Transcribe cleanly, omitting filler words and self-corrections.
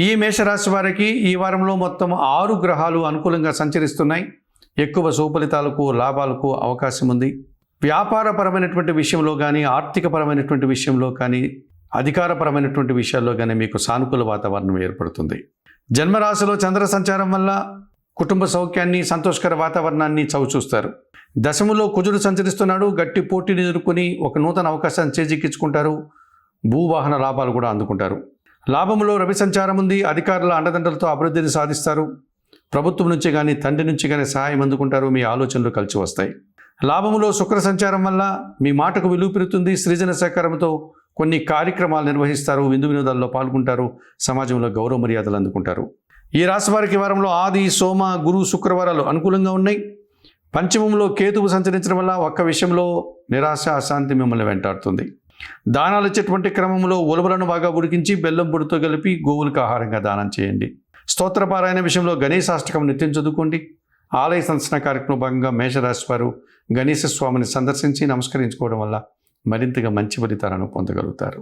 ఈ మేషరాశి వారికి ఈ వారంలో మొత్తం 6 గ్రహాలు అనుకూలంగా సంచరిస్తున్నాయి. ఎక్కువ సుఫలితాలకు లాభాలకు అవకాశం ఉంది. వ్యాపారపరమైనటువంటి విషయంలో కానీ, ఆర్థికపరమైనటువంటి విషయంలో కానీ, అధికారపరమైనటువంటి విషయాల్లో కానీ మీకు సానుకూల వాతావరణం ఏర్పడుతుంది. జన్మరాశిలో చంద్ర సంచారం వల్ల కుటుంబ సౌఖ్యాన్ని, సంతోషకర వాతావరణాన్ని చవిచూస్తారు. దశములో కుజుడు సంచరిస్తున్నాడు. గట్టి పోటీని ఎదుర్కొని ఒక నూతన అవకాశాన్ని చేజిక్కించుకుంటారు. భూవాహన లాభాలు కూడా అందుకుంటారు. లాభములో రవి సంచారం ఉంది. అధికారుల అండదండలతో అభివృద్ధిని సాధిస్తారు. ప్రభుత్వం నుంచి కానీ, తండ్రి నుంచి కానీ సహాయం అందుకుంటారు. మీ ఆలోచనలు కలిసి వస్తాయి. లాభములో శుక్ర సంచారం వల్ల మీ మాటకు విలువ పెరుగుతుంది. సృజన సహకారంతో కొన్ని కార్యక్రమాలు నిర్వహిస్తారు. విందు వినోదాల్లో పాల్గొంటారు. సమాజంలో గౌరవ మర్యాదలు అందుకుంటారు. ఈ రాశి వారికి వారంలో ఆది, సోమ, గురు, శుక్రవారాలు అనుకూలంగా ఉన్నాయి. పంచమంలో కేతువు సంచరించడం వల్ల ఒక్క విషయంలో నిరాశ, అశాంతి మిమ్మల్ని వెంటాడుతుంది. దానాలు ఇచ్చేటువంటి క్రమంలో ఉలవలను బాగా ఉడికించి బెల్లం పొడితో కలిపి గోవులకు ఆహారంగా దానం చేయండి. స్తోత్రపారాయణ విషయంలో గణేశాష్టకం నిత్యం చదువుకోండి. ఆలయ సందర్శన కార్యక్రమం భాగంగా మేషరాశి వారు గణేశ స్వామిని సందర్శించి నమస్కరించుకోవడం వల్ల మరింతగా మంచి ఫలితాలను పొందగలుగుతారు.